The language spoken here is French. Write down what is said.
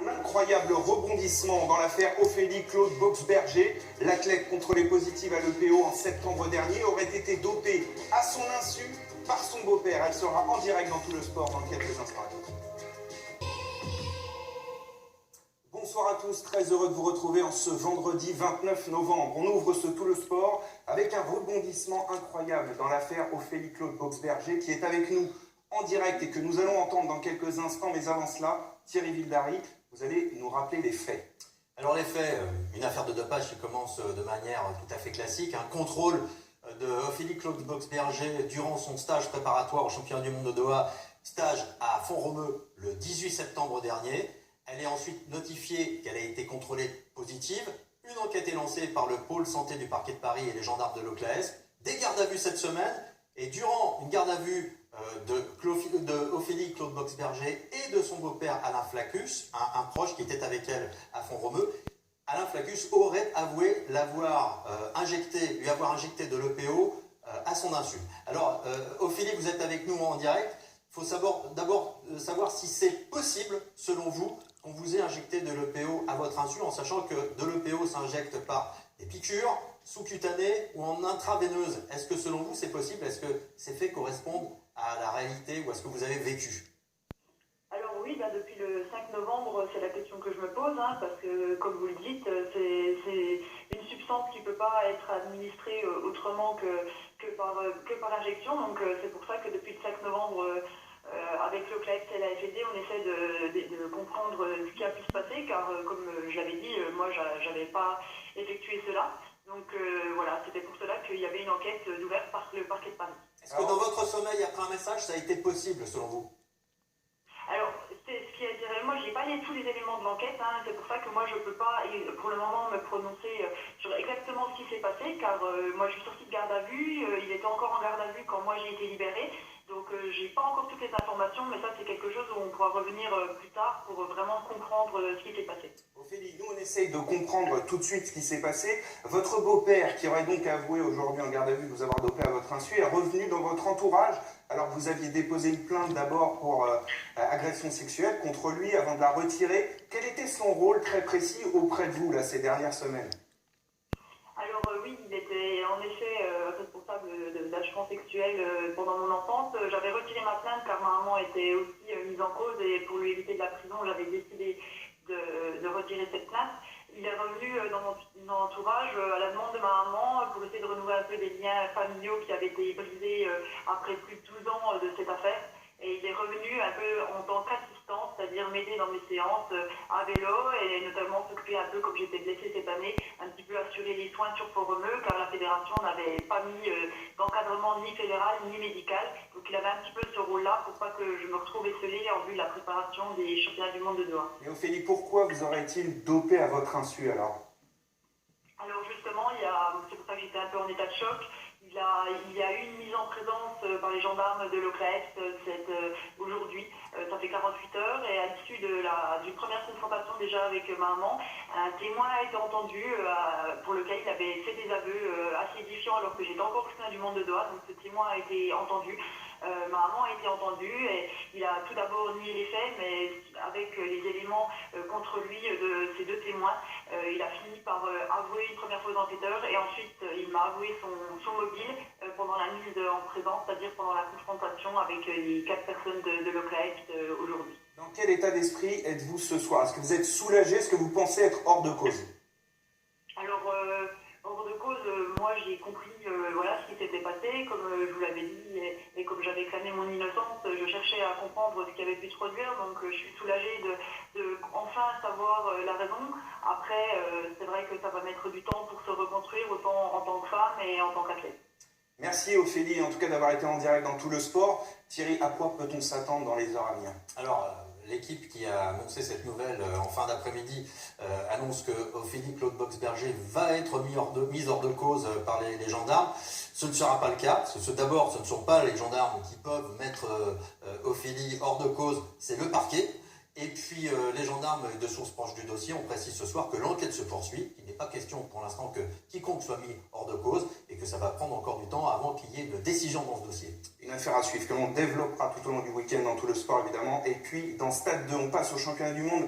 Un incroyable rebondissement dans l'affaire Ophélie Claude Boxberger. L'athlète contrôlé positive à l'EPO en septembre dernier aurait été dopé à son insu par son beau-père. Elle sera en direct dans Tout le Sport dans quelques instants. Bonsoir à tous, très heureux de vous retrouver en ce vendredi 29 novembre. On ouvre ce Tout le Sport avec un rebondissement incroyable dans l'affaire Ophélie Claude Boxberger qui est avec nous en direct et que nous allons entendre dans quelques instants. Mais avant cela, Thierry Vildary, vous allez nous rappeler les faits. Alors les faits, une affaire de dopage qui commence de manière tout à fait classique. Un contrôle de Ophélie Claude Boxberger durant son stage préparatoire au championnat du monde de Doha, stage à Font-Romeu le 18 septembre dernier. Elle est ensuite notifiée qu'elle a été contrôlée positive. Une enquête est lancée par le pôle santé du parquet de Paris et les gendarmes de l'OCLAES. Des gardes à vue cette semaine. Et durant une garde à vue de Ophélie Claude Boxberger et de son beau-père Alain Flaccus, un proche qui était avec elle à Font-Romeu, Alain Flaccus aurait avoué lui avoir injecté de l'EPO à son insu. Alors, Ophélie, vous êtes avec nous en direct. Il faut d'abord savoir si c'est possible, selon vous, qu'on vous ait injecté de l'EPO à votre insu, en sachant que de l'EPO s'injecte par des piqûres, sous-cutanées ou en intraveineuse. Est-ce que selon vous c'est possible? Est-ce que ces faits correspondent à la réalité ou à ce que vous avez vécu? Alors oui, depuis le 5 novembre, c'est la question que je me pose, parce que comme vous le dites, c'est une substance qui ne peut pas être administrée autrement que par injection. Donc c'est pour ça que depuis le 5 novembre, avec le CLAES et la FED, on essaie de comprendre ce qui a pu se passer, car comme je l'avais dit, moi j'avais pas effectué cela. Donc voilà, c'était pour cela qu'il y avait une enquête ouverte par le parquet de Paris. Est-ce que dans votre sommeil, après un message, ça a été possible selon vous? Alors, c'est ce qui a été. Moi, j'ai pas tous les éléments de l'enquête. C'est pour ça que moi, je peux pas, pour le moment, me prononcer sur exactement ce qui s'est passé, car moi, je suis sortie de garde à vue. Il était encore en garde à vue quand moi j'ai été libérée. Donc, j'ai pas encore toutes les informations, mais ça, c'est quelque chose où on pourra revenir plus tard pour vraiment comprendre ce qui s'est passé. Ophélie, nous, on essaye de comprendre tout de suite ce qui s'est passé. Votre beau-père, qui aurait donc avoué aujourd'hui en garde à vue vous avoir dopé à votre insu, est revenu dans votre entourage. Alors, vous aviez déposé une plainte d'abord pour agression sexuelle contre lui avant de la retirer. Quel était son rôle très précis auprès de vous, là, ces dernières semaines? Alors oui, il était en effet responsable d'agression sexuelle pendant mon enfance. J'avais retiré ma plainte car ma maman était aussi mise en cause et pour lui éviter de la prison, j'avais décidé de retirer cette plainte. Il est revenu dans mon entourage à la demande de ma maman pour essayer de renouer un peu des liens familiaux qui avaient été brisés après plus de 12 ans de cette affaire. Et il est revenu un peu en tant qu'assistant, c'est-à-dire m'aider dans mes séances à vélo et notamment s'occuper un peu, comme j'étais blessée cette année, un petit peu assurer les soins sur Font-Romeu car la fédération n'avait pas mis d'encadrement ni fédéral ni médical. Donc il avait un petit peu ce rôle-là pour pas que je me retrouve esselée en vue de la préparation des championnats du monde de Doha. Et Ophélie, pourquoi vous aurait-il dopé à votre insu alors? Alors justement, c'est pour ça que j'étais un peu en état de choc. Il y a eu une mise en présence par les gendarmes de l'OCLAES aujourd'hui. Ça fait 48 heures et à l'issue d'une première confrontation déjà avec ma maman, un témoin a été entendu pour lequel il avait fait des aveux assez édifiants alors que j'étais encore au championnat du monde de Doha. Donc ce témoin a été entendu. Ma maman a été entendue et il a tout d'abord nié les faits, mais avec les éléments contre lui de ces deux témoins, il a fini par avouer une première fois aux enquêteurs et ensuite il m'a avoué son mobile pendant la mise en présence, c'est-à-dire pendant la confrontation avec les 4 personnes de l'OCLAES aujourd'hui. Dans quel état d'esprit êtes-vous ce soir? Est-ce que vous êtes soulagé? Est-ce que vous pensez être hors de cause? Alors, hors de cause, moi j'ai compris ce qui s'était passé, comme je vous l'avais dit, et comme j'avais clamé mon innocence, je cherchais à comprendre ce qui avait pu se produire, donc je suis soulagée de enfin savoir la raison. Après, c'est vrai que ça va mettre du temps pour se reconstruire, autant en tant que femme et en tant qu'athlète. Merci Ophélie, en tout cas d'avoir été en direct dans Tout le Sport. Thierry, à quoi peut-on s'attendre dans les heures à venir? Alors, l'équipe qui a annoncé cette nouvelle en fin d'après-midi annonce que Ophélie Claude Boxberger va être mise hors de cause par les gendarmes. Ce ne sera pas le cas, parce que d'abord, ce ne sont pas les gendarmes qui peuvent mettre Ophélie hors de cause, c'est le parquet. Et puis les gendarmes de sources proches du dossier ont précisé ce soir que l'enquête se poursuit, qu'il n'est pas question pour l'instant que quiconque soit mis hors de cause et que ça va prendre encore du temps avant qu'il y ait une décision dans ce dossier. Une affaire à suivre que l'on développera tout au long du week-end dans Tout le Sport évidemment. Et puis dans Stade 2, on passe au championnat du monde.